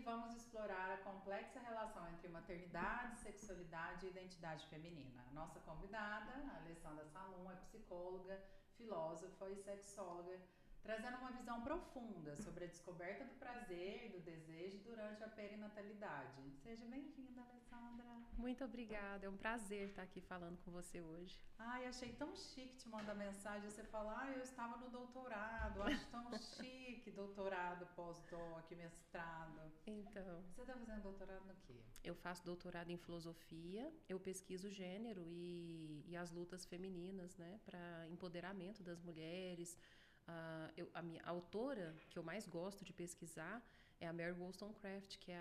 vamos explorar a complexa relação entre maternidade, sexualidade e identidade feminina. A nossa convidada, a Alessandra Salum, é psicóloga, filósofa e sexóloga, trazendo uma visão profunda sobre a descoberta do prazer e do desejo durante a perinatalidade. Seja bem-vinda, Alessandra. Muito obrigada, é um prazer estar aqui falando com você hoje. Ai, achei tão chique te mandar mensagem, você falar, eu estava no doutorado, acho tão chique, doutorado, pós-doc, mestrado. Então, Você está fazendo doutorado no quê? eu faço doutorado em filosofia, eu pesquiso gênero e as lutas femininas, né, para empoderamento das mulheres. A autora que eu mais gosto de pesquisar é a Mary Wollstonecraft, que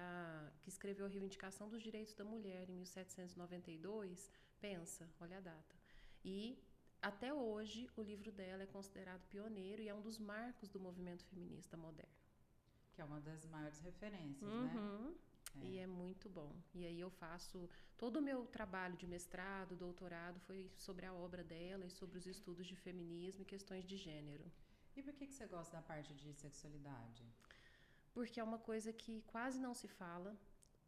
escreveu a Reivindicação dos Direitos da Mulher em 1792. Pensa, olha a data. E até hoje o livro dela é considerado pioneiro e é um dos marcos do movimento feminista moderno. Que é uma das maiores referências, né? E é muito bom. E aí eu faço... Todo o meu trabalho de mestrado, doutorado, foi sobre a obra dela e sobre os estudos de feminismo e questões de gênero. E por que você gosta da parte de sexualidade? Porque é uma coisa que quase não se fala.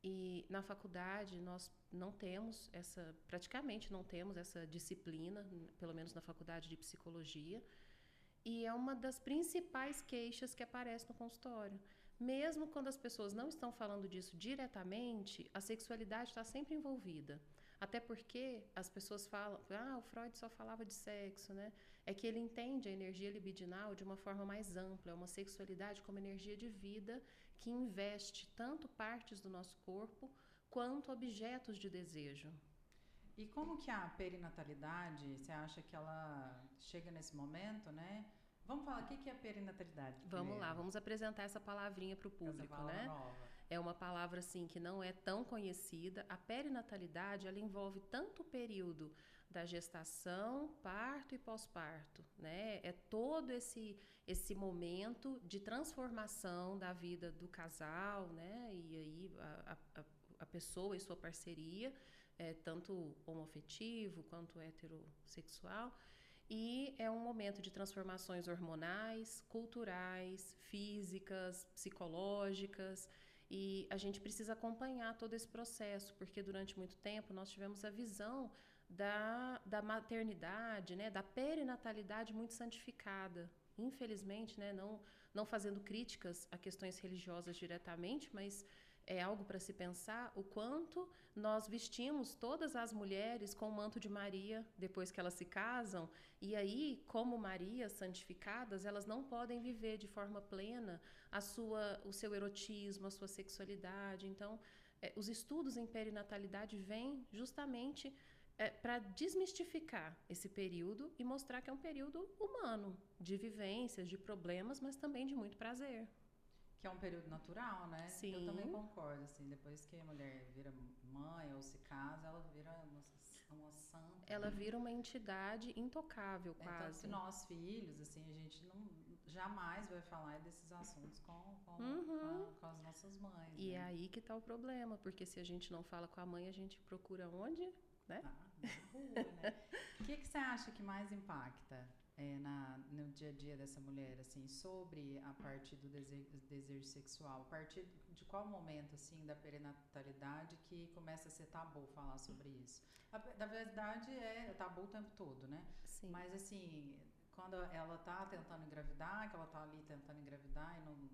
E na faculdade nós não temos praticamente não temos essa disciplina, pelo menos na faculdade de psicologia. E é uma das principais queixas que aparece no consultório. Mesmo quando as pessoas não estão falando disso diretamente, a sexualidade está sempre envolvida. Até porque as pessoas falam, o Freud só falava de sexo, né? É que ele entende a energia libidinal de uma forma mais ampla, é uma sexualidade como energia de vida que investe tanto partes do nosso corpo quanto objetos de desejo. E como que a perinatalidade, você acha que ela chega nesse momento, né? Vamos falar o que é perinatalidade? Vamos lá, vamos apresentar essa palavrinha para o público, essa palavra né? Nova. É uma palavra assim que não é tão conhecida. A perinatalidade, ela envolve tanto o período da gestação, parto e pós-parto, né? É todo esse momento de transformação da vida do casal, né? E aí a pessoa e sua parceria, tanto homoafetivo quanto heterossexual. E é um momento de transformações hormonais, culturais, físicas, psicológicas. E a gente precisa acompanhar todo esse processo, porque durante muito tempo nós tivemos a visão da maternidade, né, da perinatalidade muito santificada. Infelizmente, né, não fazendo críticas a questões religiosas diretamente, mas é algo para se pensar o quanto nós vestimos todas as mulheres com o manto de Maria depois que elas se casam, e aí, como Maria, santificadas, elas não podem viver de forma plena o seu erotismo, a sua sexualidade. Então, os estudos em perinatalidade vêm justamente para desmistificar esse período e mostrar que é um período humano, de vivências, de problemas, mas também de muito prazer. Que é um período natural, né? Sim. Eu também concordo, assim, depois que a mulher vira mãe ou se casa, ela vira uma santa. Ela vira uma entidade intocável, quase. Tanto que nós, filhos, assim, a gente jamais vai falar desses assuntos com as nossas mães. E né? é aí que está o problema, porque se a gente não fala com a mãe, a gente procura onde? Né? Na rua, né? O que você acha que mais impacta no dia a dia dessa mulher, assim, sobre a parte do desejo sexual? A partir de qual momento, assim, da perinatalidade que começa a ser tabu falar sobre isso? Na verdade, é tabu o tempo todo, né? Sim. Mas, assim, quando ela tá tentando engravidar, que ela tá ali tentando engravidar e não...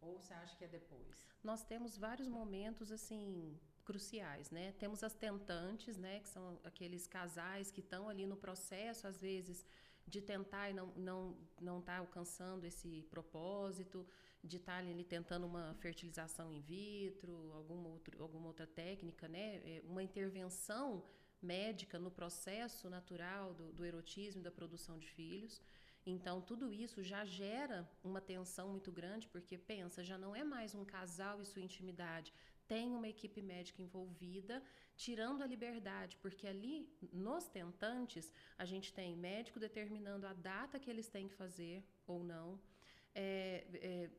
Ou você acha que é depois? Nós temos vários momentos, assim, cruciais, né? Temos as tentantes, né? Que são aqueles casais que estão ali no processo, às vezes, de tentar e não tá alcançando esse propósito, de estar ali tentando uma fertilização in vitro, alguma outra técnica, né? Uma intervenção médica no processo natural do erotismo e da produção de filhos. Então, tudo isso já gera uma tensão muito grande, porque, pensa, já não é mais um casal e sua intimidade. Tem uma equipe médica envolvida, tirando a liberdade, porque ali, nos tentantes, a gente tem médico determinando a data que eles têm que fazer ou não,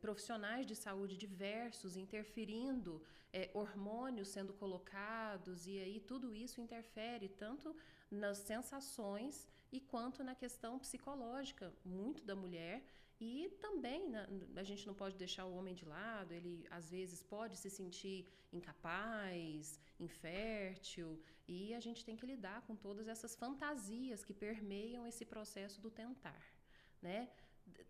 profissionais de saúde diversos interferindo, hormônios sendo colocados, e aí tudo isso interfere tanto nas sensações e quanto na questão psicológica, muito da mulher, E também a gente não pode deixar o homem de lado, ele às vezes pode se sentir incapaz, infértil, e a gente tem que lidar com todas essas fantasias que permeiam esse processo do tentar, né?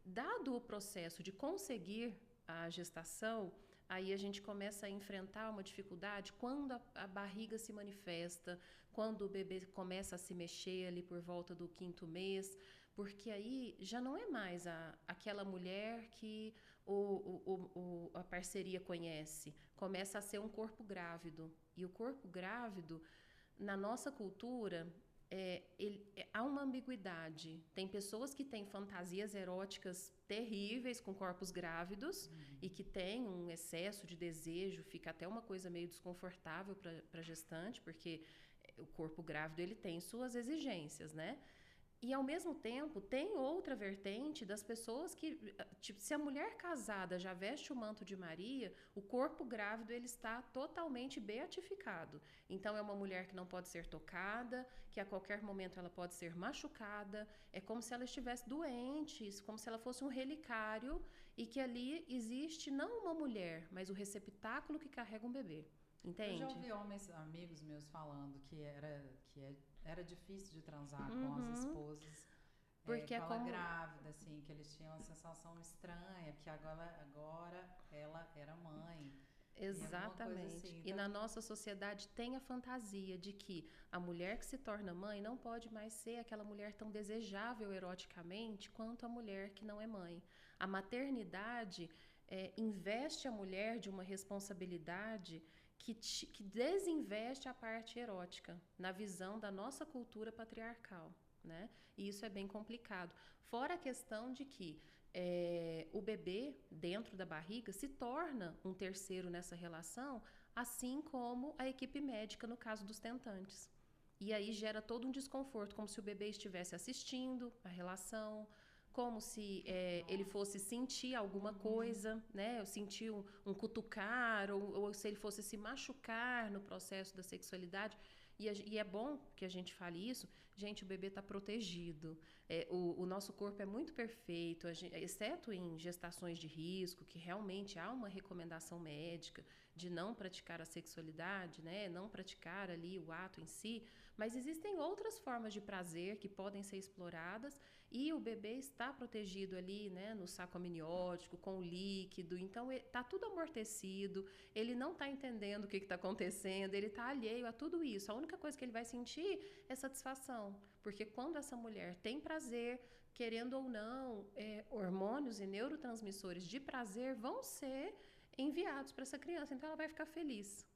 Dado o processo de conseguir a gestação, aí a gente começa a enfrentar uma dificuldade quando a barriga se manifesta, quando o bebê começa a se mexer ali por volta do 5º mês, porque aí já não é mais aquela mulher que a parceria conhece, começa a ser um corpo grávido. E o corpo grávido, na nossa cultura, há uma ambiguidade. Tem pessoas que têm fantasias eróticas terríveis com corpos grávidos e que têm um excesso de desejo, fica até uma coisa meio desconfortável para a gestante, porque o corpo grávido ele tem suas exigências, né? E, ao mesmo tempo, tem outra vertente das pessoas que, tipo, se a mulher casada já veste o manto de Maria, o corpo grávido ele está totalmente beatificado. Então, é uma mulher que não pode ser tocada, que a qualquer momento ela pode ser machucada, é como se ela estivesse doente, como se ela fosse um relicário e que ali existe não uma mulher, mas o receptáculo que carrega um bebê. Entende? Eu já ouvi homens, amigos meus, falando que era difícil de transar com as esposas, porque com ela grávida, assim, que eles tinham uma sensação estranha, porque agora ela era mãe. Exatamente. Assim, então... E na nossa sociedade tem a fantasia de que a mulher que se torna mãe não pode mais ser aquela mulher tão desejável eroticamente quanto a mulher que não é mãe. A maternidade investe a mulher de uma responsabilidade que desinveste a parte erótica na visão da nossa cultura patriarcal, né? E isso é bem complicado. Fora a questão de que o bebê dentro da barriga se torna um terceiro nessa relação, assim como a equipe médica no caso dos tentantes. E aí gera todo um desconforto, como se o bebê estivesse assistindo a relação, como se ele fosse sentir alguma coisa, né? Sentir um cutucar, ou se ele fosse se machucar no processo da sexualidade. E é bom que a gente fale isso. Gente, o bebê está protegido. O nosso corpo é muito perfeito, exceto em gestações de risco, que realmente há uma recomendação médica de não praticar a sexualidade, né? Não praticar ali o ato em si. Mas existem outras formas de prazer que podem ser exploradas e o bebê está protegido ali, né, no saco amniótico, com o líquido. Então, está tudo amortecido, ele não está entendendo o que está acontecendo, ele está alheio a tudo isso. A única coisa que ele vai sentir é satisfação, porque quando essa mulher tem prazer, querendo ou não, hormônios e neurotransmissores de prazer vão ser enviados para essa criança, então ela vai ficar feliz.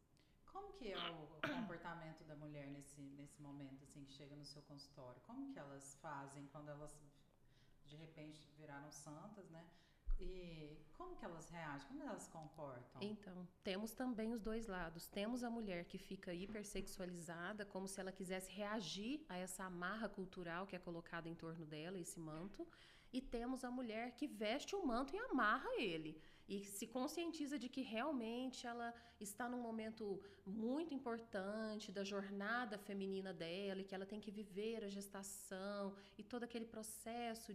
Como que é o comportamento da mulher nesse momento, assim, que chega no seu consultório? Como que elas fazem quando elas, de repente, viraram santas, né? E como que elas reagem? Como elas se comportam? Então, temos também os dois lados. Temos a mulher que fica hipersexualizada, como se ela quisesse reagir a essa amarra cultural que é colocada em torno dela, esse manto. E temos a mulher que veste o manto e amarra ele. E se conscientiza de que realmente ela está num momento muito importante da jornada feminina dela e que ela tem que viver a gestação e todo aquele processo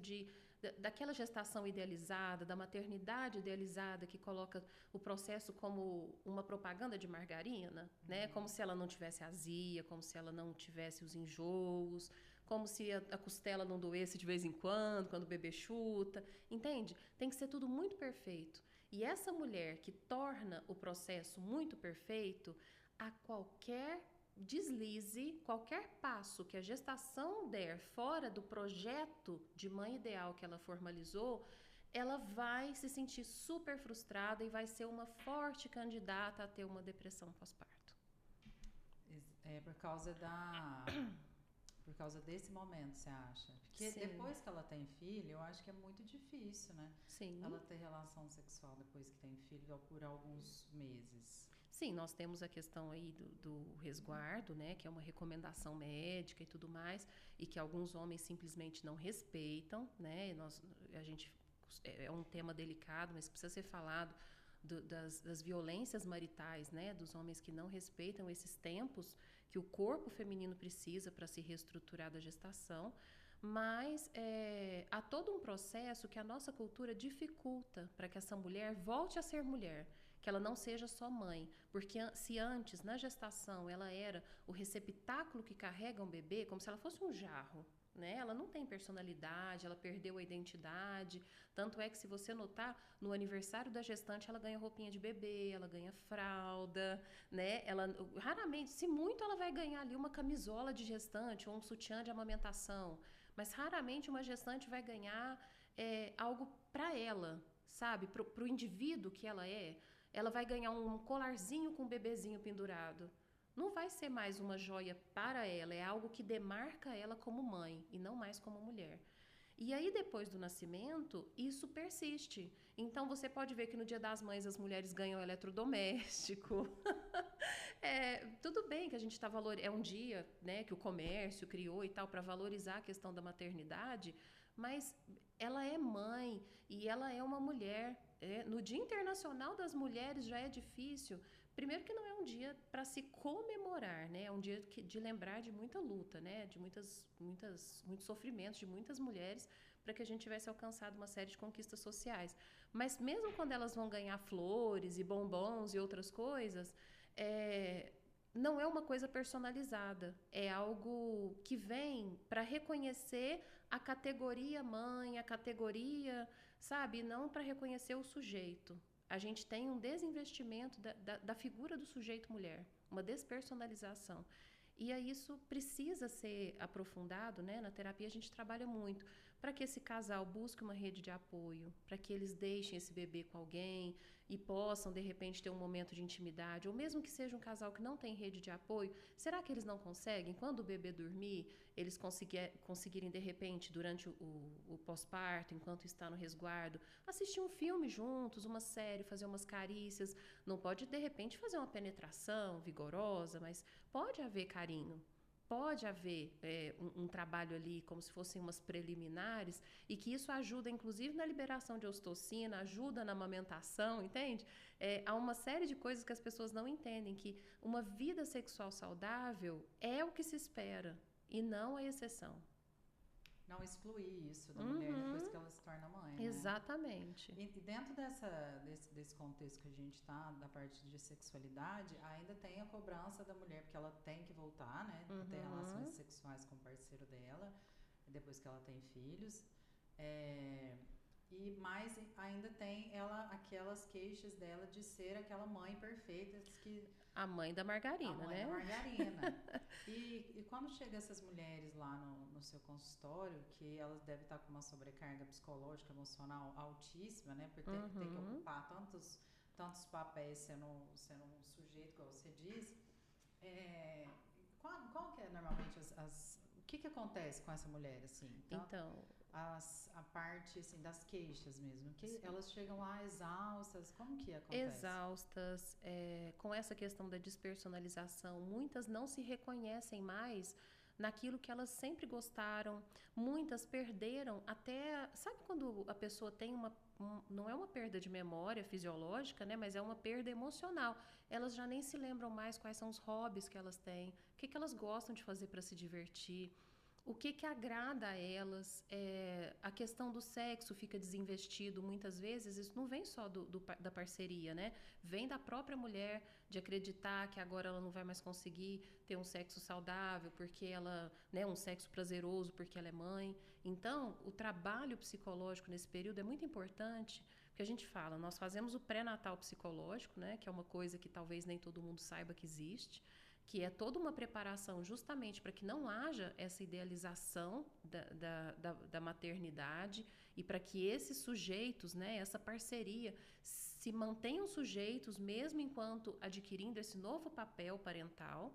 daquela gestação idealizada, da maternidade idealizada que coloca o processo como uma propaganda de margarina, né? Como se ela não tivesse azia, como se ela não tivesse os enjoos, como se a costela não doesse de vez em quando o bebê chuta, entende? Tem que ser tudo muito perfeito. E essa mulher que torna o processo muito perfeito, a qualquer deslize, qualquer passo que a gestação der fora do projeto de mãe ideal que ela formalizou, ela vai se sentir super frustrada e vai ser uma forte candidata a ter uma depressão pós-parto. Por causa desse momento, você acha? Porque Sim. Depois que ela tem filho, eu acho que é muito difícil, né? Sim. Ela ter relação sexual depois que tem filho por alguns meses. Sim, nós temos a questão aí do resguardo, né, que é uma recomendação médica e tudo mais, e que alguns homens simplesmente não respeitam, né? É um tema delicado, mas precisa ser falado das violências maritais, né, dos homens que não respeitam esses tempos que o corpo feminino precisa para se reestruturar da gestação. Mas há todo um processo que a nossa cultura dificulta para que essa mulher volte a ser mulher, que ela não seja só mãe. Porque se antes, na gestação, ela era o receptáculo que carrega um bebê, como se ela fosse um jarro, né? Ela não tem personalidade, ela perdeu a identidade. Tanto é que, se você notar, no aniversário da gestante, ela ganha roupinha de bebê, ela ganha fralda, né? Ela, raramente, se muito, ela vai ganhar ali uma camisola de gestante ou um sutiã de amamentação. Mas raramente uma gestante vai ganhar algo para ela, sabe? Para o indivíduo que ela é. Ela vai ganhar um colarzinho com um bebezinho pendurado. Não vai ser mais uma joia para ela, é algo que demarca ela como mãe e não mais como mulher. E aí, depois do nascimento, isso persiste. Então, você pode ver que no Dia das Mães as mulheres ganham eletrodoméstico. Tudo bem que a gente está valorizando, é um dia, né, que o comércio criou e tal para valorizar a questão da maternidade, mas ela é mãe e ela é uma mulher. No Dia Internacional das Mulheres já é difícil. Primeiro que não é um dia para se comemorar, né? É um dia de lembrar de muita luta, né? De muitos sofrimentos de muitas mulheres para que a gente tivesse alcançado uma série de conquistas sociais. Mas mesmo quando elas vão ganhar flores e bombons e outras coisas, não é uma coisa personalizada. É algo que vem para reconhecer a categoria mãe, a categoria, sabe? Não para reconhecer o sujeito. A gente tem um desinvestimento da figura do sujeito mulher, uma despersonalização. E aí isso precisa ser aprofundado, né? Na terapia a gente trabalha muito para que esse casal busque uma rede de apoio, para que eles deixem esse bebê com alguém e possam, de repente, ter um momento de intimidade, ou mesmo que seja um casal que não tem rede de apoio, será que eles não conseguem, quando o bebê dormir, eles conseguirem, de repente, durante o pós-parto, enquanto está no resguardo, assistir um filme juntos, uma série, fazer umas carícias? Não pode, de repente, fazer uma penetração vigorosa, mas pode haver carinho. Pode haver um trabalho ali, como se fossem umas preliminares, e que isso ajuda, inclusive, na liberação de ocitocina, ajuda na amamentação, entende? Há uma série de coisas que as pessoas não entendem, que uma vida sexual saudável é o que se espera, e não a exceção. Não excluir isso da mulher depois que ela se torna mãe, né? Exatamente. E dentro desse contexto que a gente está, da parte de sexualidade, ainda tem a cobrança da mulher, porque ela tem que voltar, né? A ter relações sexuais com o parceiro dela, depois que ela tem filhos. E mais ainda tem aquelas queixas dela de ser aquela mãe perfeita que... A mãe da margarina, né? A mãe da margarina. E quando chegam essas mulheres lá no seu consultório, que elas devem estar com uma sobrecarga psicológica, emocional altíssima, né? Porque tem que ocupar tantos papéis sendo um sujeito, como você diz. Qual que é normalmente o que acontece com essa mulher, assim? Então a parte assim, das queixas mesmo, que elas chegam lá exaustas, como que acontece? Exaustas, com essa questão da despersonalização, muitas não se reconhecem mais naquilo que elas sempre gostaram, muitas perderam até, sabe quando a pessoa tem não é uma perda de memória fisiológica, né, mas é uma perda emocional, elas já nem se lembram mais quais são os hobbies que elas têm, o que elas gostam de fazer para se divertir, o que agrada a elas, a questão do sexo fica desinvestido muitas vezes, isso não vem só da parceria, né? Vem da própria mulher, de acreditar que agora ela não vai mais conseguir ter um sexo saudável, porque ela, né, um sexo prazeroso, porque ela é mãe. Então, o trabalho psicológico nesse período é muito importante, porque a gente fala, nós fazemos o pré-natal psicológico, né, que é uma coisa que talvez nem todo mundo saiba que existe, que é toda uma preparação justamente para que não haja essa idealização da maternidade e para que esses sujeitos, né, essa parceria, se mantenham sujeitos mesmo enquanto adquirindo esse novo papel parental.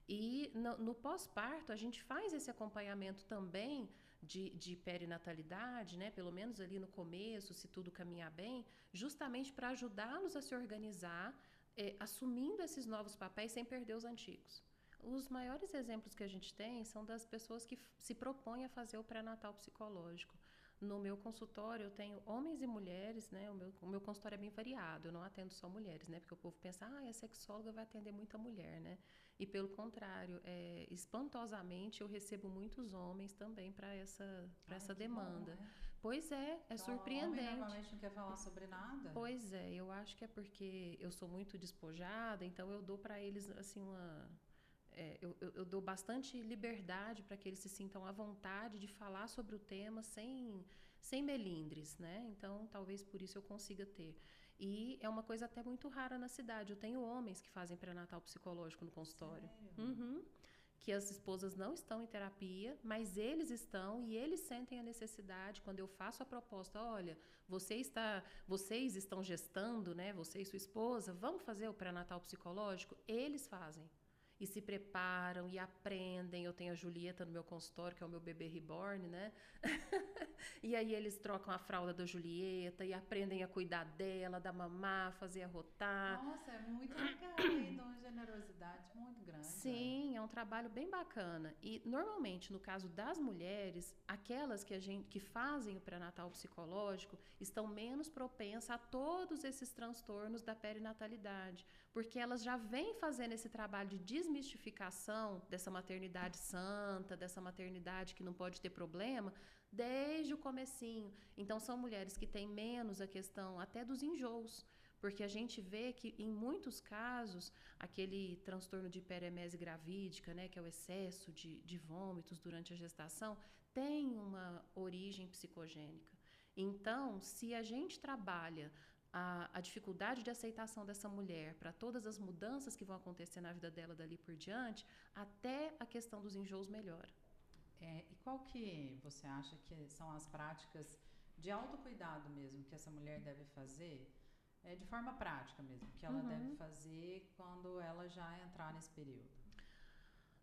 E no pós-parto a gente faz esse acompanhamento também de perinatalidade, né, pelo menos ali no começo, se tudo caminhar bem, justamente para ajudá-los a se organizar, assumindo esses novos papéis sem perder os antigos. Os maiores exemplos que a gente tem são das pessoas que se propõem a fazer o pré-natal psicológico. No meu consultório, eu tenho homens e mulheres, né? O meu consultório é bem variado, eu não atendo só mulheres, né? Porque o povo pensa, a sexóloga vai atender muita mulher, né? E pelo contrário, espantosamente, eu recebo muitos homens também para essa Que bom, demanda. né? Pois é Então, o homem surpreendente. normalmente não quer falar sobre nada. Pois é, eu acho que é porque eu sou muito despojada, então eu dou para eles assim eu dou bastante liberdade para que eles se sintam à vontade de falar sobre o tema sem melindres, né? Então, talvez por isso eu consiga ter. E é uma coisa até muito rara na cidade. Eu tenho homens que fazem pré-natal psicológico no consultório. Sério? Uhum. Que as esposas não estão em terapia, mas eles estão e eles sentem a necessidade, quando eu faço a proposta, olha, vocês estão gestando, né? Você e sua esposa, vamos fazer o pré-natal psicológico? Eles fazem. E se preparam e aprendem. Eu tenho a Julieta no meu consultório, que é o meu bebê reborn, né? E aí eles trocam a fralda da Julieta e aprendem a cuidar dela, dar mamar, fazer arrotar. Nossa, é muito legal, hein? De uma generosidade muito grande. Sim, é um trabalho bem bacana. E normalmente, no caso das mulheres, aquelas que fazem o pré-natal psicológico estão menos propensas a todos esses transtornos da perinatalidade, porque elas já vêm fazendo esse trabalho de desmistificação dessa maternidade santa, dessa maternidade que não pode ter problema, desde o comecinho. Então são mulheres que têm menos a questão até dos enjoos, porque a gente vê que em muitos casos aquele transtorno de hiperemese gravídica, né, que é o excesso de vômitos durante a gestação, tem uma origem psicogênica. Então, se a gente trabalha a dificuldade de aceitação dessa mulher para todas as mudanças que vão acontecer na vida dela dali por diante, até a questão dos enjoos melhora. E qual que você acha que são as práticas de autocuidado mesmo que essa mulher deve fazer? De forma prática mesmo, que ela deve fazer quando ela já entrar nesse período.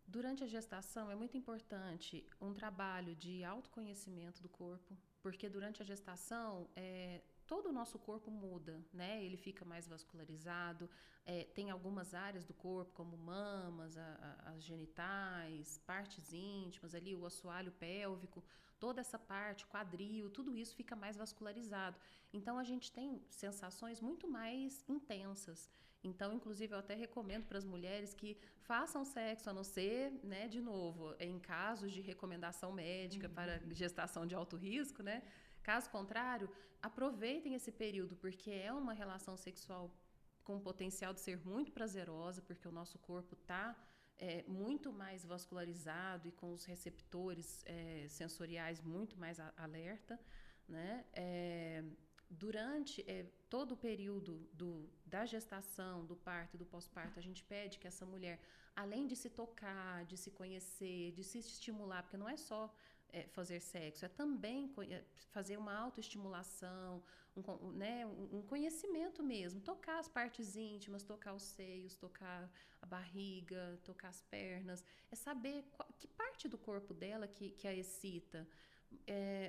Durante a gestação é muito importante um trabalho de autoconhecimento do corpo, porque durante a gestação todo o nosso corpo muda, né? Ele fica mais vascularizado, tem algumas áreas do corpo, como mamas, as genitais, partes íntimas, ali o assoalho pélvico, toda essa parte, quadril, tudo isso fica mais vascularizado. Então, a gente tem sensações muito mais intensas. Então, inclusive, eu até recomendo para as mulheres que façam sexo, a não ser, né, de novo, em casos de recomendação médica para gestação de alto risco, né? Caso contrário, aproveitem esse período, porque é uma relação sexual com potencial de ser muito prazerosa, porque o nosso corpo está muito mais vascularizado e com os receptores sensoriais muito mais alerta, né? Durante todo o período da gestação, do parto e do pós-parto, a gente pede que essa mulher, além de se tocar, de se conhecer, de se estimular, porque não é só fazer sexo, é também fazer uma autoestimulação, um conhecimento mesmo, tocar as partes íntimas, tocar os seios, tocar a barriga, tocar as pernas, é saber que parte do corpo dela que a excita.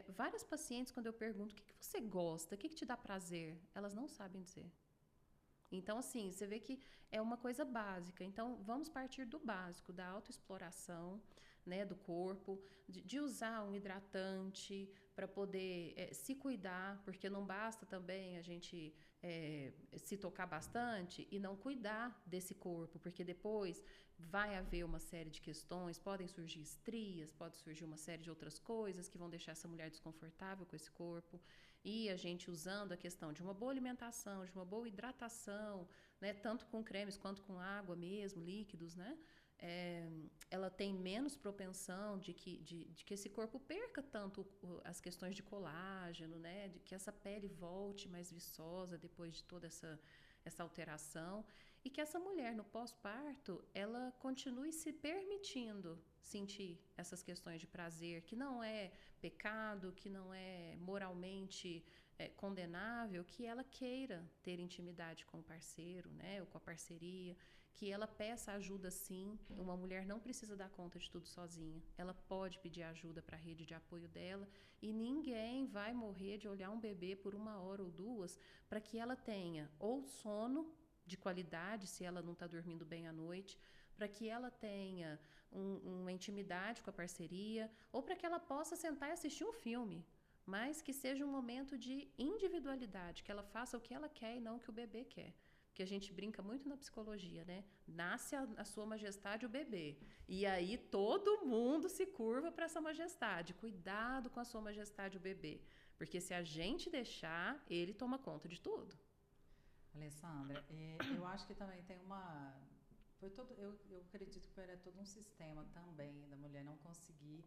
Várias pacientes, quando eu pergunto o que você gosta, o que te dá prazer, elas não sabem dizer. Então, assim, você vê que é uma coisa básica. Então, vamos partir do básico, da autoexploração, né, do corpo, de usar um hidratante para poder se cuidar, porque não basta também a gente se tocar bastante e não cuidar desse corpo, porque depois vai haver uma série de questões, podem surgir estrias, pode surgir uma série de outras coisas que vão deixar essa mulher desconfortável com esse corpo. E a gente usando a questão de uma boa alimentação, de uma boa hidratação, né, tanto com cremes quanto com água mesmo, líquidos, né? Ela tem menos propensão de que esse corpo perca tanto as questões de colágeno, né? De que essa pele volte mais viçosa depois de toda essa alteração. E que essa mulher, no pós-parto, ela continue se permitindo sentir essas questões de prazer, que não é pecado, que não é moralmente condenável, que ela queira ter intimidade com o parceiro, né? Ou com a parceria, que ela peça ajuda sim. Uma mulher não precisa dar conta de tudo sozinha. Ela pode pedir ajuda para a rede de apoio dela e ninguém vai morrer de olhar um bebê por 1 hora ou 2 para que ela tenha ou sono de qualidade, se ela não está dormindo bem à noite, para que ela tenha uma intimidade com a parceria ou para que ela possa sentar e assistir um filme. mas que seja um momento de individualidade, que ela faça o que ela quer e não o que o bebê quer. Porque a gente brinca muito na psicologia, né? Nasce a sua majestade o bebê. E aí todo mundo se curva para essa majestade. Cuidado com a sua majestade o bebê. Porque se a gente deixar, ele toma conta de tudo. Alessandra, eu acho que também tem uma... eu acredito que é todo um sistema também da mulher não conseguir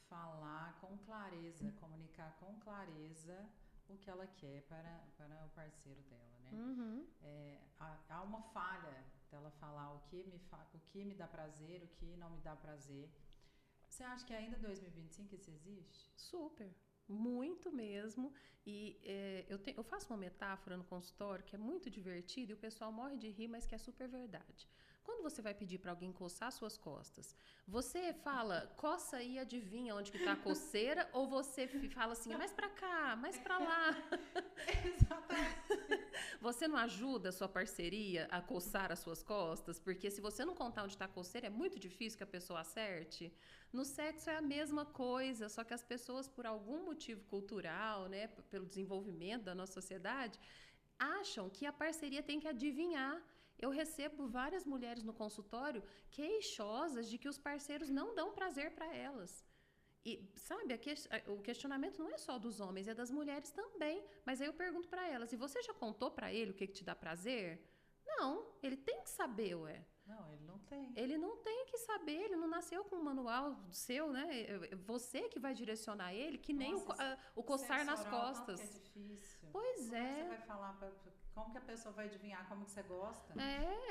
falar com clareza, comunicar com clareza o que ela quer para o parceiro dela, né? Uhum. Há uma falha dela falar o que me dá prazer, o que não me dá prazer. Você acha que ainda em 2025 isso existe? Super. Muito mesmo. E eu faço uma metáfora no consultório que é muito divertida e o pessoal morre de rir, mas que é super verdade. Quando você vai pedir para alguém coçar suas costas, você fala, coça aí, adivinha onde que tá a coceira? Ou você fala assim, mais para cá, mais para lá? Exatamente. Você não ajuda a sua parceria a coçar as suas costas? Porque se você não contar onde está a coceira, é muito difícil que a pessoa acerte. No sexo é a mesma coisa, só que as pessoas, por algum motivo cultural, né, pelo desenvolvimento da nossa sociedade, acham que a parceria tem que adivinhar. Eu recebo várias mulheres no consultório queixosas de que os parceiros não dão prazer para elas. E, sabe, o questionamento não é só dos homens, é das mulheres também. Mas aí eu pergunto para elas, e você já contou para ele o que te dá prazer? Não, ele tem que saber, ué. Não, ele não tem. Ele não tem que saber, ele não nasceu com um manual seu, né? Você que vai direcionar ele, que nem o coçar nas costas. Tanto que é difícil. Pois Como é. Como você vai falar como que a pessoa vai adivinhar como que você gosta?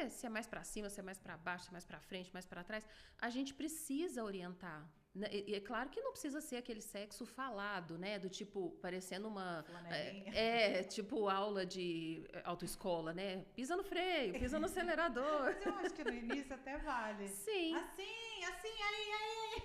Se é mais para cima, se é mais para baixo, se é mais para frente, mais para trás, a gente precisa orientar. E é claro que não precisa ser aquele sexo falado, né? Do tipo, parecendo uma... tipo aula de autoescola, né? Pisa no freio, pisa no acelerador. Mas eu acho que no início até vale. Sim. Assim,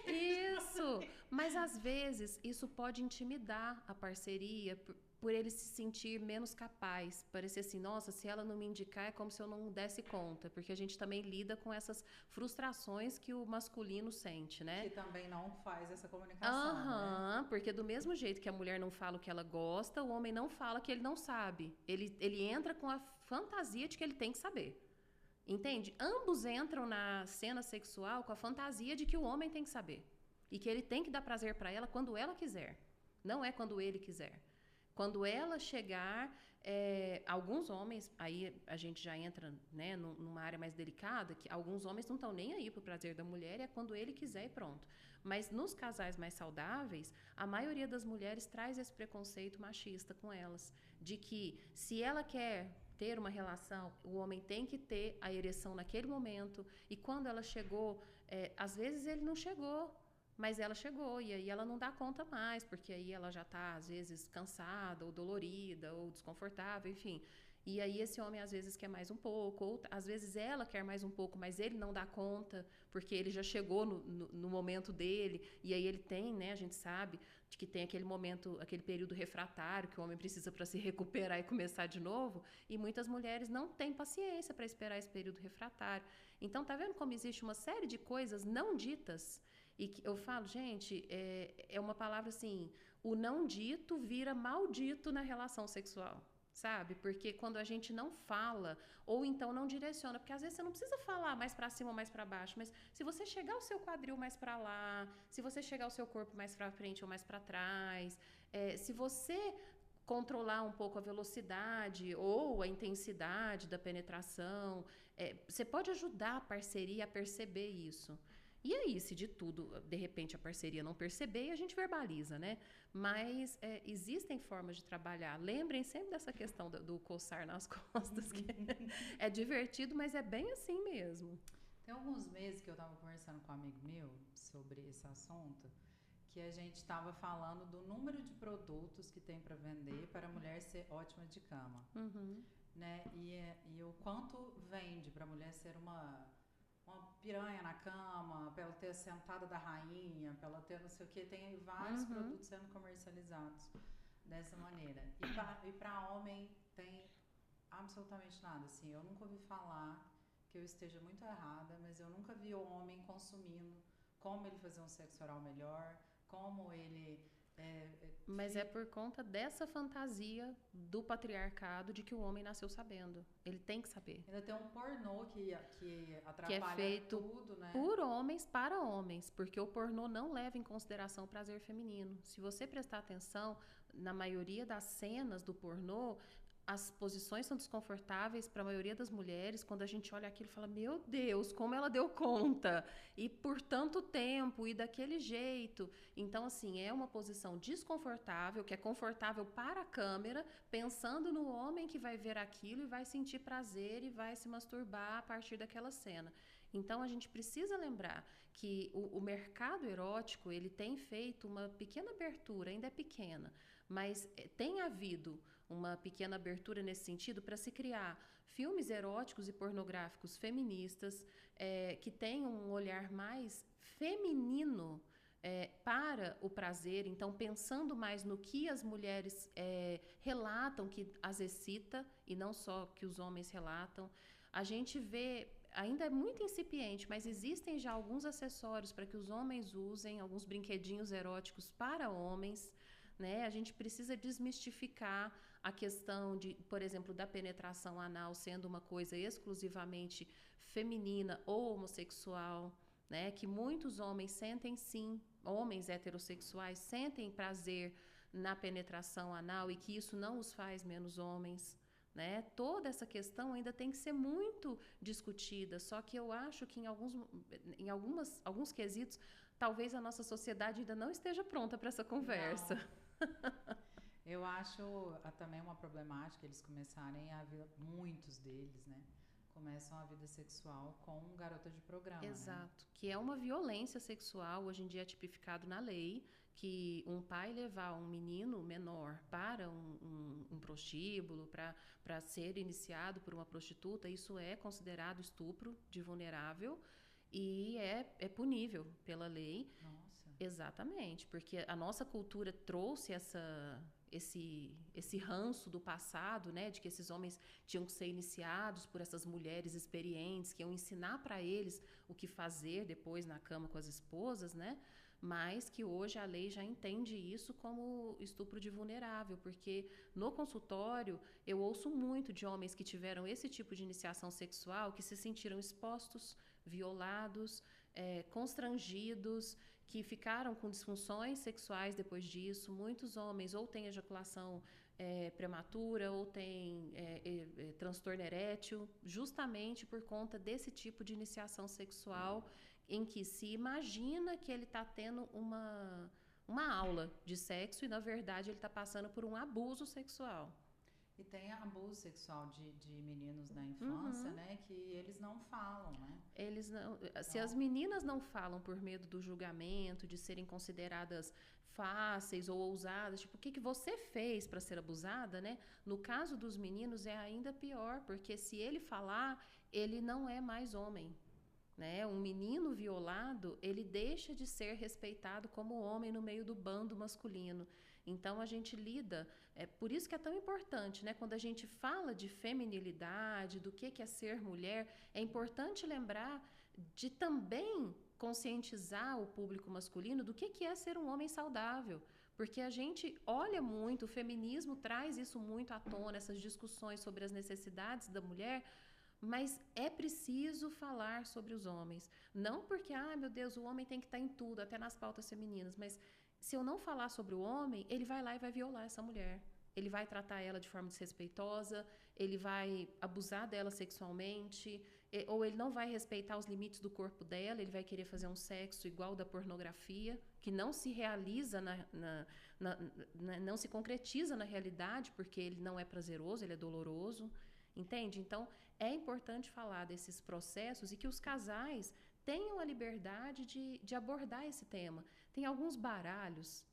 aí. Isso. Mas às vezes isso pode intimidar a parceria por ele se sentir menos capaz. Parecer assim, nossa, se ela não me indicar é como se eu não desse conta. Porque a gente também lida com essas frustrações que o masculino sente, né? Que também não faz essa comunicação, né? Porque do mesmo jeito que a mulher não fala o que ela gosta, o homem não fala que ele não sabe. Ele entra com a fantasia de que ele tem que saber. Entende? Ambos entram na cena sexual com a fantasia de que o homem tem que saber. E que ele tem que dar prazer para ela quando ela quiser. Não é quando ele quiser. Quando ela chegar, alguns homens, aí a gente já entra, né, numa área mais delicada, que alguns homens não estão nem aí pro prazer da mulher, é quando ele quiser e pronto. Mas nos casais mais saudáveis, a maioria das mulheres traz esse preconceito machista com elas, de que se ela quer ter uma relação, o homem tem que ter a ereção naquele momento, e quando ela chegou, às vezes ele não chegou, mas ela chegou, e aí ela não dá conta mais, porque aí ela já está, às vezes, cansada, ou dolorida, ou desconfortável, enfim. E aí esse homem, às vezes, quer mais um pouco, ou às vezes ela quer mais um pouco, mas ele não dá conta, porque ele já chegou no momento dele, e aí ele tem, né, a gente sabe, de que tem aquele momento, aquele período refratário, que o homem precisa para se recuperar e começar de novo, e muitas mulheres não têm paciência para esperar esse período refratário. Então, tá vendo como existe uma série de coisas não ditas. E que eu falo, gente, é uma palavra assim, o não dito vira maldito na relação sexual, sabe? Porque quando a gente não fala, ou então não direciona, porque às vezes você não precisa falar mais para cima ou mais para baixo, mas se você chegar o seu quadril mais para lá, se você chegar o seu corpo mais para frente ou mais para trás, se você controlar um pouco a velocidade ou a intensidade da penetração, você pode ajudar a parceria a perceber isso. E aí, se de tudo, de repente, a parceria não perceber, a gente verbaliza, né? Mas existem formas de trabalhar. Lembrem sempre dessa questão do coçar nas costas, que é divertido, mas é bem assim mesmo. Tem alguns meses que eu estava conversando com um amigo meu sobre esse assunto, que a gente estava falando do número de produtos que tem para vender para a mulher ser ótima de cama. Uhum. Né? E o quanto vende para a mulher ser uma piranha na cama, para ela ter a sentada da rainha, para ela ter não sei o que, tem vários produtos sendo comercializados dessa maneira. E para homem tem absolutamente nada. Assim, eu nunca ouvi falar, que eu esteja muito errada, mas eu nunca vi o homem consumindo como ele fazer um sexo oral melhor, como ele Mas é por conta dessa fantasia do patriarcado de que o homem nasceu sabendo. Ele tem que saber. Ainda tem um pornô que Que é atrapalha feito tudo, né? por homens para homens, porque o pornô não leva em consideração o prazer feminino. Se você prestar atenção, na maioria das cenas do pornô, as posições são desconfortáveis para a maioria das mulheres. Quando a gente olha aquilo, fala: Meu Deus, como ela deu conta! E por tanto tempo, e daquele jeito. Então, assim, é uma posição desconfortável, que é confortável para a câmera, pensando no homem que vai ver aquilo e vai sentir prazer e vai se masturbar a partir daquela cena. Então, a gente precisa lembrar que o mercado erótico, ele tem feito uma pequena abertura, ainda é pequena, mas tem havido uma pequena abertura nesse sentido para se criar filmes eróticos e pornográficos feministas, que tenham um olhar mais feminino para o prazer, então pensando mais no que as mulheres relatam que as excita e não só que os homens relatam. A gente vê, ainda é muito incipiente, mas existem já alguns acessórios para que os homens usem, alguns brinquedinhos eróticos para homens, né? A gente precisa desmistificar a questão de, por exemplo, da penetração anal sendo uma coisa exclusivamente feminina ou homossexual, né? Que muitos homens sentem sim, homens heterossexuais sentem prazer na penetração anal e que isso não os faz menos homens, né? Toda essa questão ainda tem que ser muito discutida, só que eu acho que alguns quesitos, talvez a nossa sociedade ainda não esteja pronta para essa conversa. Eu acho também uma problemática eles começarem a ver, muitos deles, né? Começam a vida sexual com garota de programa. Exato, né? Que é uma violência sexual, hoje em dia é tipificado na lei, que um pai levar um menino menor para um prostíbulo, para ser iniciado por uma prostituta, isso é considerado estupro de vulnerável e é punível pela lei. Nossa. Exatamente, porque a nossa cultura trouxe esse ranço do passado, né, de que esses homens tinham que ser iniciados por essas mulheres experientes, que iam ensinar para eles o que fazer depois na cama com as esposas, né, mas que hoje a lei já entende isso como estupro de vulnerável, porque no consultório eu ouço muito de homens que tiveram esse tipo de iniciação sexual, que se sentiram expostos, violados, constrangidos, que ficaram com disfunções sexuais depois disso. Muitos homens ou têm ejaculação prematura ou têm transtorno erétil, justamente por conta desse tipo de iniciação sexual em que se imagina que ele está tendo uma aula de sexo e, na verdade, ele está passando por um abuso sexual. E tem abuso sexual de meninos na infância, né? Que eles não falam, né? Eles não, se as meninas não falam por medo do julgamento, de serem consideradas fáceis ou ousadas, tipo, o que você fez para ser abusada, né? No caso dos meninos é ainda pior, porque se ele falar, ele não é mais homem, né? Um menino violado, ele deixa de ser respeitado como homem no meio do bando masculino. Então a gente lida, por isso que é tão importante, né? Quando a gente fala de feminilidade, do que é ser mulher, é importante lembrar de também conscientizar o público masculino do que é ser um homem saudável. Porque a gente olha muito, o feminismo traz isso muito à tona, essas discussões sobre as necessidades da mulher, mas é preciso falar sobre os homens. Não porque, meu Deus, o homem tem que estar em tudo, até nas pautas femininas, mas se eu não falar sobre o homem, ele vai lá e vai violar essa mulher. Ele vai tratar ela de forma desrespeitosa, ele vai abusar dela sexualmente, ou ele não vai respeitar os limites do corpo dela, ele vai querer fazer um sexo igual da pornografia, que não se realiza, não se concretiza na realidade, porque ele não é prazeroso, ele é doloroso. Entende? Então, é importante falar desses processos e que os casais tenham a liberdade de abordar esse tema. Tem alguns baralhos,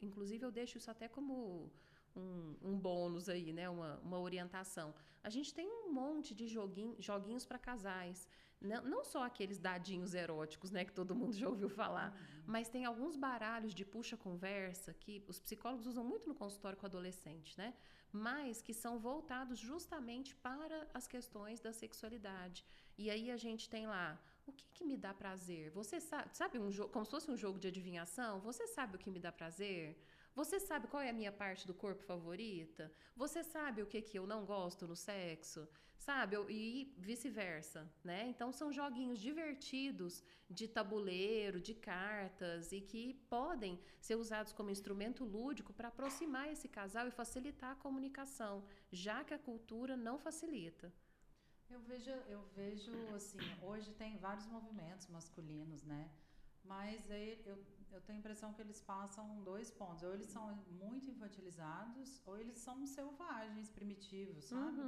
inclusive eu deixo isso até como um bônus aí, né? Uma orientação. A gente tem um monte de joguinhos para casais. Não só aqueles dadinhos eróticos, né, que todo mundo já ouviu falar, mas tem alguns baralhos de puxa-conversa que os psicólogos usam muito no consultório com adolescente, né? Mas que são voltados justamente para as questões da sexualidade. E aí a gente tem lá, o que me dá prazer? Você sabe como se fosse um jogo de adivinhação? Você sabe o que me dá prazer? Você sabe qual é a minha parte do corpo favorita? Você sabe o que eu não gosto no sexo? Sabe? E vice-versa, né? Então, são joguinhos divertidos de tabuleiro, de cartas e que podem ser usados como instrumento lúdico para aproximar esse casal e facilitar a comunicação, já que a cultura não facilita. Eu vejo assim, hoje tem vários movimentos masculinos, né? Mas aí eu tenho a impressão que eles passam dois pontos. Ou eles são muito infantilizados, ou eles são selvagens, primitivos, sabe?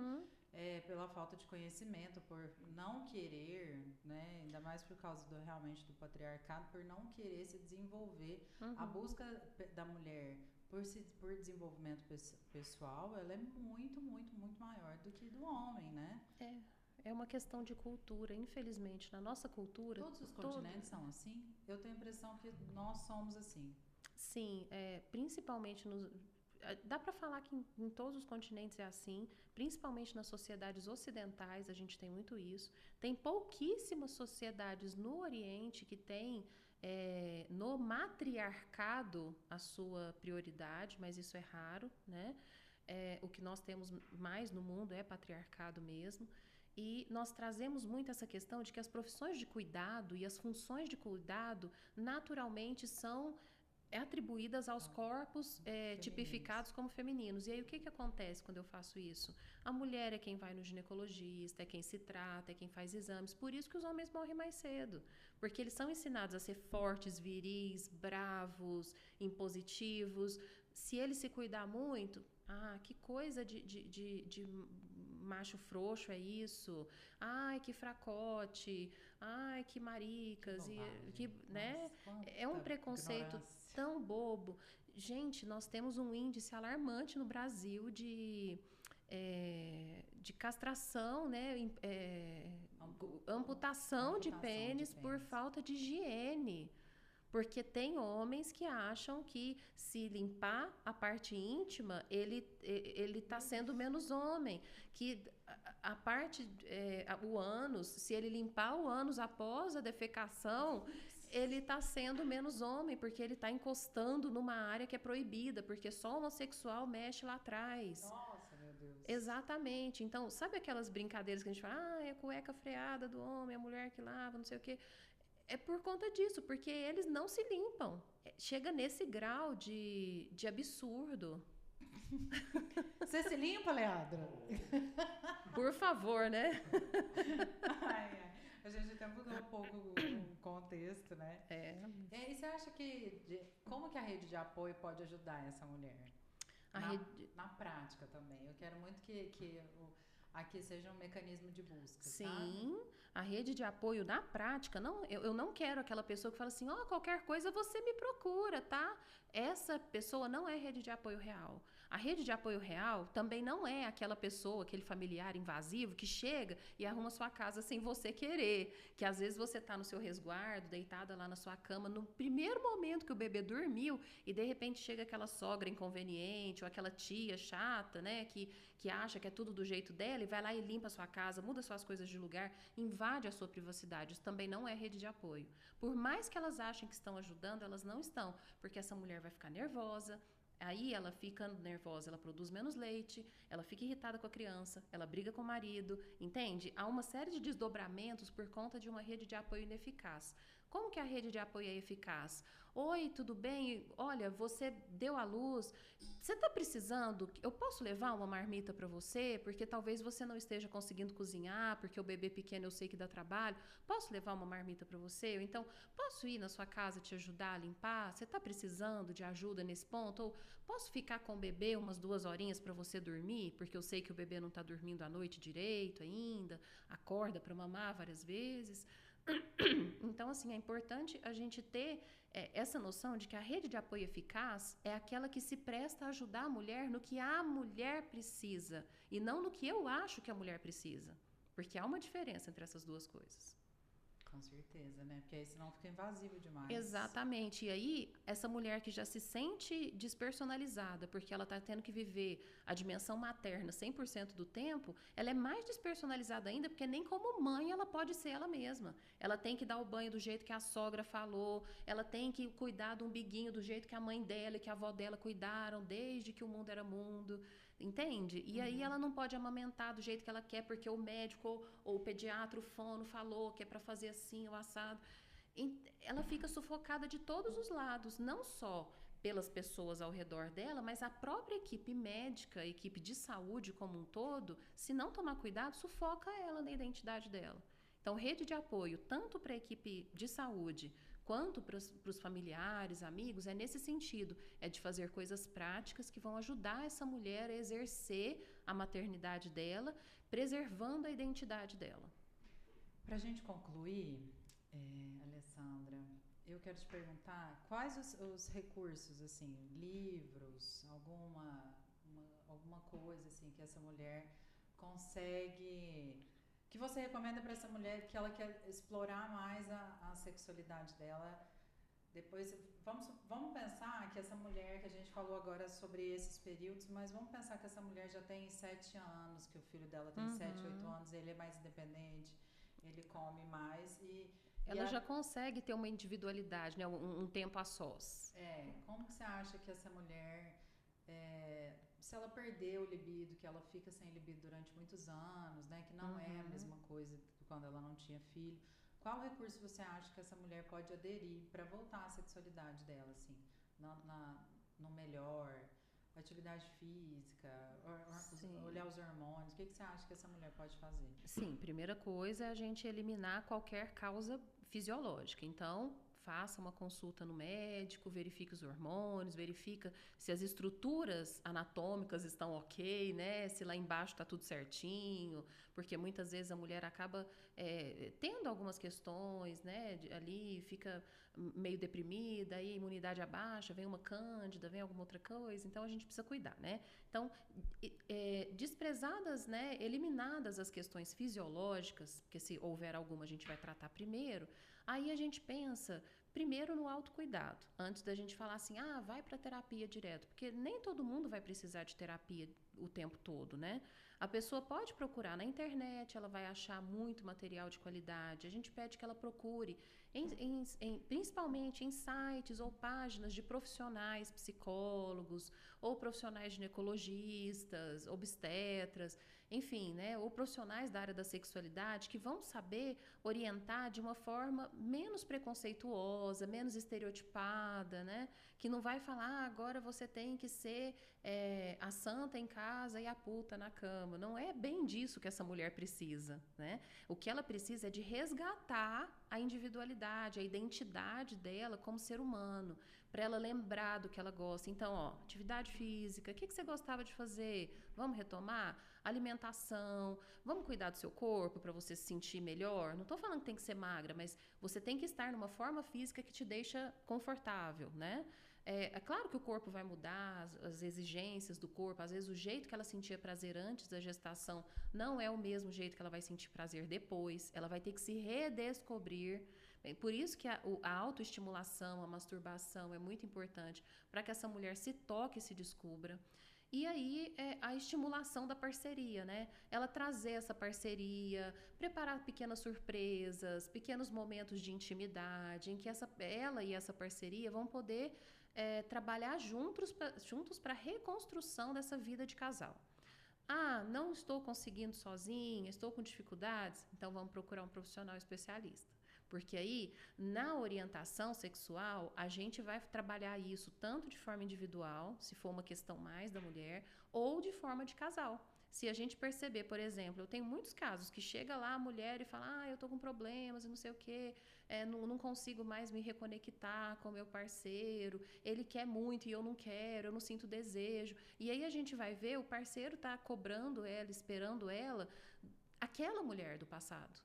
Pela falta de conhecimento, por não querer, né? Ainda mais por causa realmente do patriarcado, por não querer se desenvolver. A busca da mulher por desenvolvimento pessoal, ela é muito, muito, muito maior do que do homem, né? É uma questão de cultura, infelizmente. Na nossa cultura... Todos os continentes são assim? Eu tenho a impressão que nós somos assim. Sim, principalmente nos... Dá para falar que em todos os continentes é assim, principalmente nas sociedades ocidentais, a gente tem muito isso. Tem pouquíssimas sociedades no Oriente que têm no matriarcado a sua prioridade, mas isso é raro, né? O que nós temos mais no mundo é patriarcado mesmo. E nós trazemos muito essa questão de que as profissões de cuidado e as funções de cuidado naturalmente são atribuídas aos corpos tipificados como femininos. E aí o que acontece quando eu faço isso? A mulher é quem vai no ginecologista, é quem se trata, é quem faz exames. Por isso que os homens morrem mais cedo. Porque eles são ensinados a ser fortes, viris, bravos, impositivos. Se ele se cuidar muito, que coisa de macho frouxo é isso? Ai, que fracote. Ai, que maricas. Né? É um preconceito tão bobo. Gente, nós temos um índice alarmante no Brasil de castração, né? Amputação de pênis por falta de higiene. Porque tem homens que acham que se limpar a parte íntima, ele está sendo menos homem. Que a parte, o ânus, se ele limpar o ânus após a defecação, ele está sendo menos homem, porque ele está encostando numa área que é proibida, porque só homossexual mexe lá atrás. Nossa, meu Deus. Exatamente. Então, sabe aquelas brincadeiras que a gente fala, é a cueca freada do homem, a mulher que lava, não sei o quê. É por conta disso, porque eles não se limpam. Chega nesse grau de absurdo. Você se limpa, Leandro? Por favor, né? A gente até mudou um pouco o contexto, né? E você acha como que a rede de apoio pode ajudar essa mulher? Na prática também. Eu quero muito que aqui seja um mecanismo de busca, sim, sabe? A rede de apoio na prática, eu não quero aquela pessoa que fala assim, qualquer coisa você me procura, tá? Essa pessoa não é rede de apoio real. A rede de apoio real também não é aquela pessoa, aquele familiar invasivo que chega e arruma sua casa sem você querer, que às vezes você está no seu resguardo, deitada lá na sua cama, no primeiro momento que o bebê dormiu e de repente chega aquela sogra inconveniente ou aquela tia chata, né, que acha que é tudo do jeito dela e vai lá e limpa a sua casa, muda suas coisas de lugar, invade a sua privacidade. Isso também não é rede de apoio. Por mais que elas achem que estão ajudando, elas não estão, porque essa mulher vai ficar nervosa. Aí ela fica nervosa, ela produz menos leite, ela fica irritada com a criança, ela briga com o marido, entende? Há uma série de desdobramentos por conta de uma rede de apoio ineficaz. Como que a rede de apoio é eficaz? Oi, tudo bem? Olha, você deu à luz, você está precisando? Eu posso levar uma marmita para você? Porque talvez você não esteja conseguindo cozinhar, porque o bebê pequeno eu sei que dá trabalho. Posso levar uma marmita para você? Ou então, posso ir na sua casa te ajudar a limpar? Você está precisando de ajuda nesse ponto? Ou posso ficar com o bebê umas 2 horinhas para você dormir? Porque eu sei que o bebê não está dormindo à noite direito ainda, acorda para mamar várias vezes. Então, assim, é importante a gente ter essa noção de que a rede de apoio eficaz é aquela que se presta a ajudar a mulher no que a mulher precisa e não no que eu acho que a mulher precisa. Porque há uma diferença entre essas duas coisas. com certeza, né? Porque aí senão fica invasivo demais. Exatamente. E aí, essa mulher que já se sente despersonalizada, porque ela está tendo que viver a dimensão materna 100% do tempo, ela é mais despersonalizada ainda, porque nem como mãe ela pode ser ela mesma. Ela tem que dar o banho do jeito que a sogra falou, ela tem que cuidar do umbiguinho do jeito que a mãe dela e que a avó dela cuidaram, desde que o mundo era mundo. Entende? E aí ela não pode amamentar do jeito que ela quer, porque o médico ou o pediatra, o fono, falou que é para fazer assim, o assado. Ela fica sufocada de todos os lados, não só pelas pessoas ao redor dela, mas a própria equipe médica, a equipe de saúde como um todo, se não tomar cuidado, sufoca ela na identidade dela. Então, rede de apoio, tanto para a equipe de saúde quanto para os familiares, amigos, é nesse sentido, é de fazer coisas práticas que vão ajudar essa mulher a exercer a maternidade dela, preservando a identidade dela. Para a gente concluir, Alessandra, eu quero te perguntar quais os recursos, assim, livros, alguma coisa assim que essa mulher consegue, que você recomenda para essa mulher que ela quer explorar mais a sexualidade dela. Depois, vamos pensar que essa mulher, que a gente falou agora sobre esses períodos, mas vamos pensar que essa mulher já tem 7 anos, que o filho dela tem 7, 8 anos, ele é mais independente, ele come mais ela já consegue ter uma individualidade, né? Um tempo a sós. Como que você acha que essa mulher, se ela perder o libido, que ela fica sem libido durante muitos anos, né? Que não é a mesma coisa que quando ela não tinha filho. Qual recurso você acha que essa mulher pode aderir para voltar à sexualidade dela, assim, no melhor, atividade física, olhar os hormônios? O que você acha que essa mulher pode fazer? Sim, primeira coisa é a gente eliminar qualquer causa fisiológica. Então, faça uma consulta no médico, verifique os hormônios, verifica se as estruturas anatômicas estão ok, né? Se lá embaixo está tudo certinho, porque muitas vezes a mulher acaba tendo algumas questões, né? Ali fica meio deprimida, aí a imunidade abaixa, vem uma cândida, vem alguma outra coisa, então a gente precisa cuidar, né? Então, desprezadas, né? Eliminadas as questões fisiológicas, porque se houver alguma a gente vai tratar primeiro, aí a gente pensa primeiro no autocuidado, antes da gente falar assim, vai para terapia direto, porque nem todo mundo vai precisar de terapia o tempo todo, né? A pessoa pode procurar na internet, ela vai achar muito material de qualidade, a gente pede que ela procure, principalmente em sites ou páginas de profissionais, psicólogos, ou profissionais ginecologistas, obstetras, enfim, né, ou profissionais da área da sexualidade que vão saber orientar de uma forma menos preconceituosa, menos estereotipada, né, que não vai falar, agora você tem que ser a santa em casa e a puta na cama. Não é bem disso que essa mulher precisa, né? O que ela precisa é de resgatar a individualidade, a identidade dela como ser humano, para ela lembrar do que ela gosta. Então, atividade física, o que você gostava de fazer? Vamos retomar? Alimentação, vamos cuidar do seu corpo para você se sentir melhor? Não estou falando que tem que ser magra, mas você tem que estar numa forma física que te deixa confortável, né? É claro que o corpo vai mudar, as exigências do corpo, às vezes o jeito que ela sentia prazer antes da gestação não é o mesmo jeito que ela vai sentir prazer depois, ela vai ter que se redescobrir. Por isso que a autoestimulação, a masturbação é muito importante, para que essa mulher se toque e se descubra. E aí, a estimulação da parceria, né? Ela trazer essa parceria, preparar pequenas surpresas, pequenos momentos de intimidade, em que ela e essa parceria vão poder trabalhar juntos para a reconstrução dessa vida de casal. Não estou conseguindo sozinha, estou com dificuldades, então vamos procurar um profissional especialista. Porque aí, na orientação sexual, a gente vai trabalhar isso tanto de forma individual, se for uma questão mais da mulher, ou de forma de casal. Se a gente perceber, por exemplo, eu tenho muitos casos que chega lá a mulher e fala, eu tô com problemas e não sei o quê, não consigo mais me reconectar com o meu parceiro, ele quer muito e eu não quero, eu não sinto desejo. E aí a gente vai ver, o parceiro tá cobrando ela, esperando ela, aquela mulher do passado.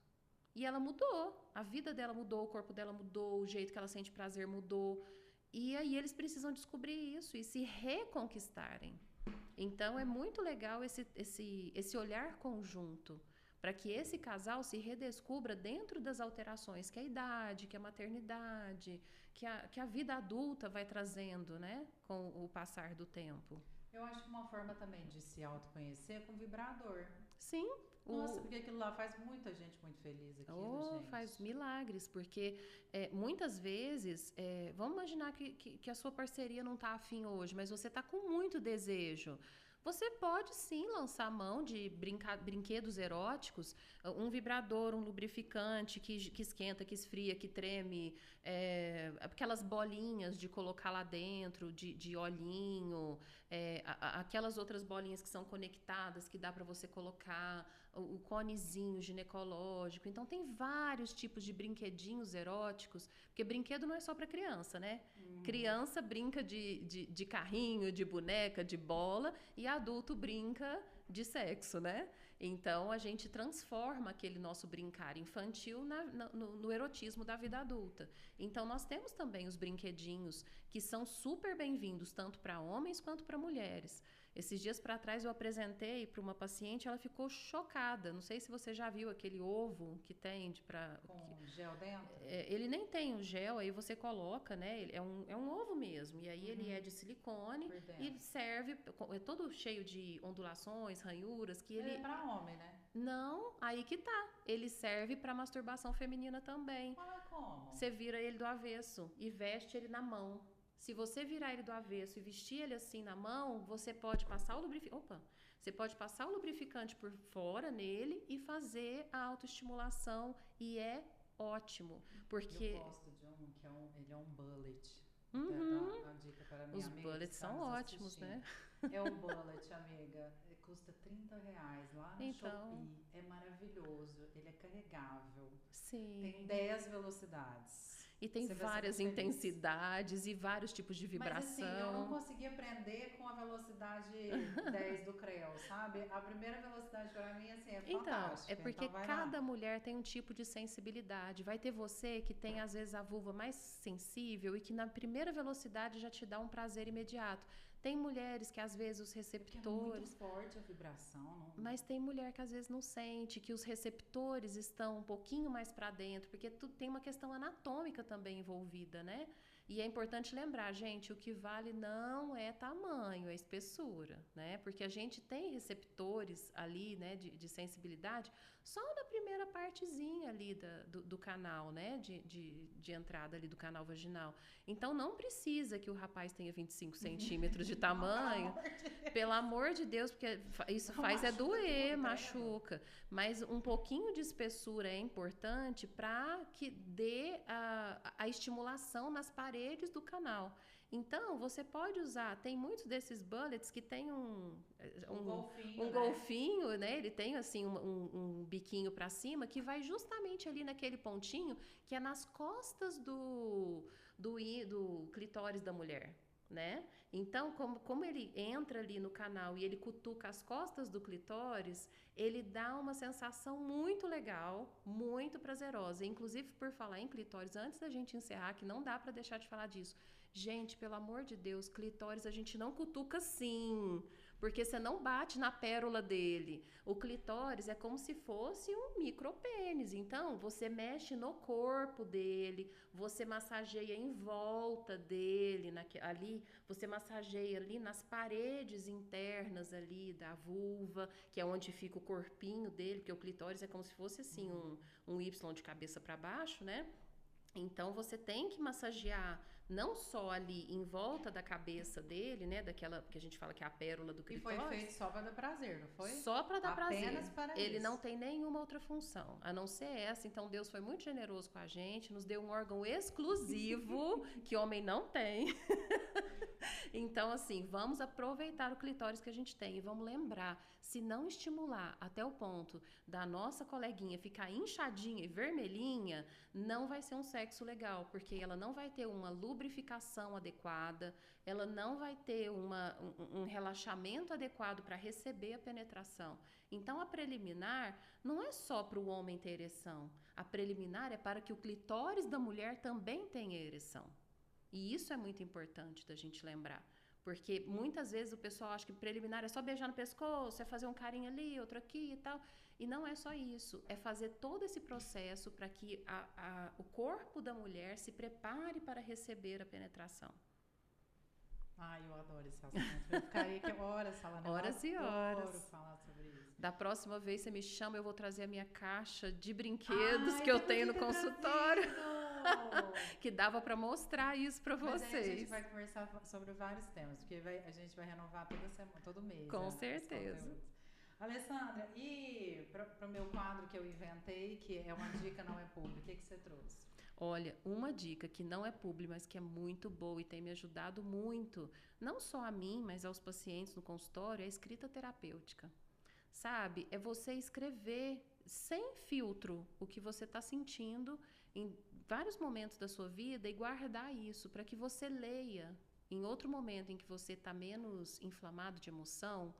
E ela mudou, a vida dela mudou, o corpo dela mudou, o jeito que ela sente prazer mudou. E aí eles precisam descobrir isso e se reconquistarem. Então é muito legal esse olhar conjunto para que esse casal se redescubra dentro das alterações que a idade, que a maternidade, que a vida adulta vai trazendo, né, com o passar do tempo. Eu acho que uma forma também de se autoconhecer é com vibrador. Sim. Nossa, porque aquilo lá faz muita gente muito feliz, aquilo, gente. Faz milagres, porque muitas vezes, vamos imaginar que a sua parceria não está afim hoje, mas você está com muito desejo. Você pode sim lançar mão de brinquedos eróticos, um vibrador, um lubrificante que esquenta, que esfria, que treme, aquelas bolinhas de colocar lá dentro, de olhinho, aquelas outras bolinhas que são conectadas, que dá para você colocar, o conezinho ginecológico. Então, tem vários tipos de brinquedinhos eróticos, porque brinquedo não é só para criança, né? Criança brinca de carrinho, de boneca, de bola, e adulto brinca de sexo, né? Então, a gente transforma aquele nosso brincar infantil no erotismo da vida adulta. Então, nós temos também os brinquedinhos que são super bem-vindos, tanto para homens quanto para mulheres. Esses dias para trás eu apresentei para uma paciente, ela ficou chocada. Não sei se você já viu aquele ovo que tem com gel dentro? Ele nem tem um gel, aí você coloca, né? É um ovo mesmo. E aí ele é de silicone e serve, é todo cheio de ondulações, ranhuras. Que ele é para homem, né? Não, aí que tá. Ele serve para masturbação feminina também. Ah, como? Você vira ele do avesso e veste ele na mão. Se você virar ele do avesso e vestir ele assim na mão, você pode passar o lubrificante. Você pode passar o lubrificante por fora nele e fazer a autoestimulação, e é ótimo, porque eu gosto de um que ele é um bullet. Até dar a dica para minha os amiga. Os bullets são ótimos, né? É o bullet, amiga. Custa R$30 lá no Shopee. É maravilhoso. Ele é carregável. Sim. Tem 10 velocidades. E tem várias intensidades e vários tipos de vibração. Mas assim, eu não consegui aprender com a velocidade 10 do Creu, sabe? A primeira velocidade para mim, assim, é fantástica. É porque cada mulher tem um tipo de sensibilidade. Vai ter você que tem, às vezes, a vulva mais sensível e que na primeira velocidade já te dá um prazer imediato. Tem mulheres que, às vezes, os receptores... É muito forte a vibração. Não... Mas tem mulher que, às vezes, não sente, que os receptores estão um pouquinho mais para dentro, porque tem uma questão anatômica também envolvida, né? E é importante lembrar, gente, o que vale não é tamanho, é espessura, né? Porque a gente tem receptores ali, né, de sensibilidade, só na primeira partezinha ali do canal, né, de entrada ali do canal vaginal. Então, não precisa que o rapaz tenha 25 centímetros de tamanho, pelo amor de Deus, porque isso faz doer, machuca. Mas um pouquinho de espessura é importante para que dê a estimulação nas paredes do canal. Então, você pode usar, tem muitos desses bullets que tem um golfinho, né? Ele tem assim um biquinho para cima que vai justamente ali naquele pontinho que é nas costas do clitóris da mulher, né? Então, como ele entra ali no canal e ele cutuca as costas do clitóris, ele dá uma sensação muito legal, muito prazerosa. Inclusive, por falar em clitóris, antes da gente encerrar, que não dá para deixar de falar disso. Gente, pelo amor de Deus, clitóris a gente não cutuca assim, porque você não bate na pérola dele. O clitóris é como se fosse um micropênis. Então, você mexe no corpo dele, você massageia em volta dele, ali, você massageia ali nas paredes internas ali da vulva, que é onde fica o corpinho dele, porque o clitóris é como se fosse assim um Y de cabeça para baixo, né? Então, você tem que massagear não só ali em volta da cabeça dele, né, daquela que a gente fala que é a pérola do clitóris. E foi feito só para dar prazer, não foi? Só para dar prazer. Apenas para Ele isso. não tem nenhuma outra função, a não ser essa. Então, Deus foi muito generoso com a gente, nos deu um órgão exclusivo que homem não tem. Então, assim, vamos aproveitar o clitóris que a gente tem e vamos lembrar, se não estimular até o ponto da nossa coleguinha ficar inchadinha e vermelhinha, não vai ser um sexo legal, porque ela não vai ter uma lubrificação adequada, ela não vai ter um relaxamento adequado para receber a penetração. Então, a preliminar não é só para o homem ter ereção, a preliminar é para que o clitóris da mulher também tenha ereção. E isso é muito importante da gente lembrar, Porque muitas vezes o pessoal acha que preliminar é só beijar no pescoço, é fazer um carinho ali, outro aqui e tal. E não é só isso. É fazer todo esse processo para que o corpo da mulher se prepare para receber a penetração. Ai, eu adoro esse assunto. Eu ficaria aqui horas falando. Horas e horas. Eu adoro falar sobre isso. Da próxima vez você me chama, eu vou trazer a minha caixa de brinquedos que eu tenho no consultório. Que dava para mostrar isso para vocês. Mas aí a gente vai conversar sobre vários temas, porque a gente vai renovar toda semana, todo mês. Com certeza. Alessandra, e para o meu quadro que eu inventei, que é uma dica não é pública, o que você trouxe? Olha, uma dica que não é pública, mas que é muito boa e tem me ajudado muito, não só a mim, mas aos pacientes no consultório, é a escrita terapêutica. Sabe? É você escrever sem filtro o que você está sentindo em vários momentos da sua vida e guardar isso para que você leia em outro momento em que você está menos inflamado de emoção,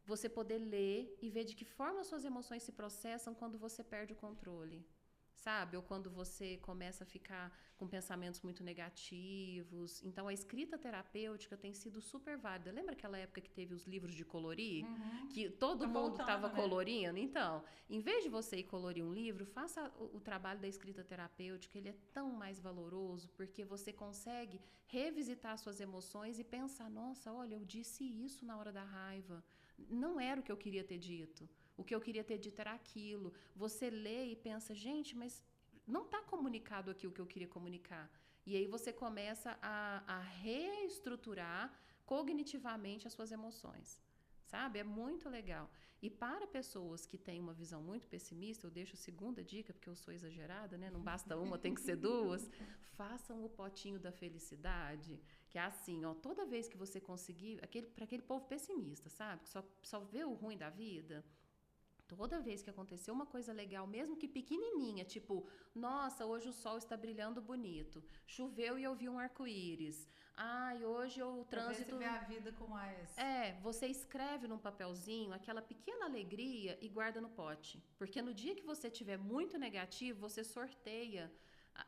você poder ler e ver de que forma suas emoções se processam quando você perde o controle. Sabe? Ou quando você começa a ficar com pensamentos muito negativos. Então, a escrita terapêutica tem sido super válida. Lembra aquela época que teve os livros de colorir? Uhum. Que todo mundo estava né? colorindo? Então, em vez de você ir colorir um livro, faça o trabalho da escrita terapêutica. Ele é tão mais valoroso, porque você consegue revisitar suas emoções e pensar, nossa, olha, eu disse isso na hora da raiva. Não era o que eu queria ter dito. O que eu queria ter dito era aquilo. Você lê e pensa, gente, mas não está comunicado aqui o que eu queria comunicar. E aí você começa a reestruturar cognitivamente as suas emoções. Sabe? É muito legal. E para pessoas que têm uma visão muito pessimista, eu deixo a segunda dica, porque eu sou exagerada, né? Não basta uma, tem que ser duas. Façam o potinho da felicidade, que é assim, ó, toda vez que você conseguir, para aquele povo pessimista, sabe? Que só vê o ruim da vida. Toda vez que aconteceu uma coisa legal, mesmo que pequenininha, tipo, nossa, hoje o sol está brilhando bonito, choveu e eu vi um arco-íris. Ai, hoje o trânsito... Você vê a vida com mais... você escreve num papelzinho aquela pequena alegria e guarda no pote. Porque no dia que você tiver muito negativo, você sorteia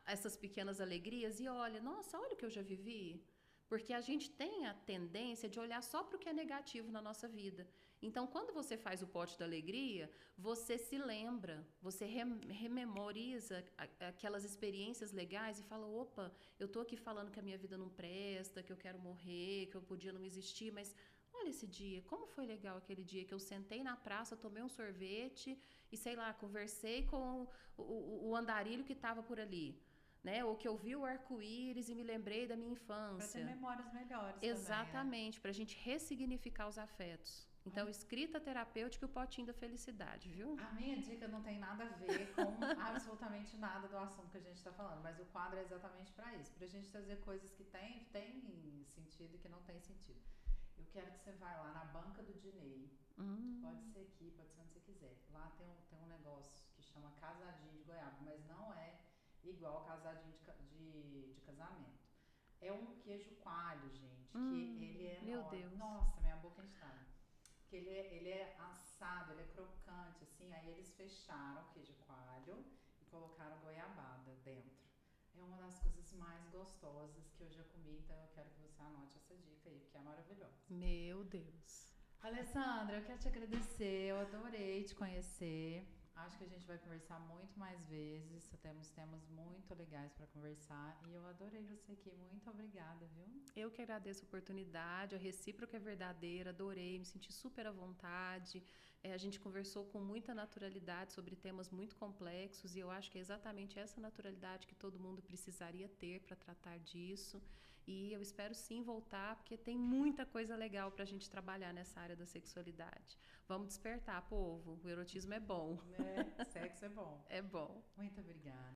essas pequenas alegrias e olha, nossa, olha o que eu já vivi. Porque a gente tem a tendência de olhar só para o que é negativo na nossa vida. Então, quando você faz o pote da alegria, você se lembra, você rememoriza aquelas experiências legais e fala, opa, eu tô aqui falando que a minha vida não presta, que eu quero morrer, que eu podia não existir, mas olha esse dia, como foi legal aquele dia que eu sentei na praça, tomei um sorvete e, sei lá, conversei com o andarilho que estava por ali. Né? Ou que eu vi o arco-íris e me lembrei da minha infância. Para ter memórias melhores. Exatamente, né? para a gente ressignificar os afetos. Então, escrita terapêutica e o potinho da felicidade, viu? A minha dica não tem nada a ver com absolutamente nada do assunto que a gente está falando, mas o quadro é exatamente para isso, para a gente trazer coisas que tem sentido e que não tem sentido. Eu quero que você vá lá na banca do Dinei. Pode ser aqui, pode ser onde você quiser. Lá tem um negócio que chama casadinho de goiaba, mas não é igual casadinho de casamento. É um queijo coalho, gente, que ele é meu enorme. Deus. Nossa, minha boca encheu. Que ele é assado, ele é crocante, assim. Aí eles fecharam o queijo coalho e colocaram goiabada dentro. É uma das coisas mais gostosas que eu já comi, então eu quero que você anote essa dica aí, porque é maravilhosa. Meu Deus. Alessandra, eu quero te agradecer, eu adorei te conhecer. Acho que a gente vai conversar muito mais vezes. Temos temas muito legais para conversar. E eu adorei você aqui. Muito obrigada, viu? Eu que agradeço a oportunidade. A recíproca é verdadeira. Adorei. Me senti super à vontade. A gente conversou com muita naturalidade sobre temas muito complexos. E eu acho que é exatamente essa naturalidade que todo mundo precisaria ter para tratar disso. E eu espero sim voltar, porque tem muita coisa legal para a gente trabalhar nessa área da sexualidade. Vamos despertar, povo. O erotismo é bom. Sexo é bom. É bom. Muito obrigada.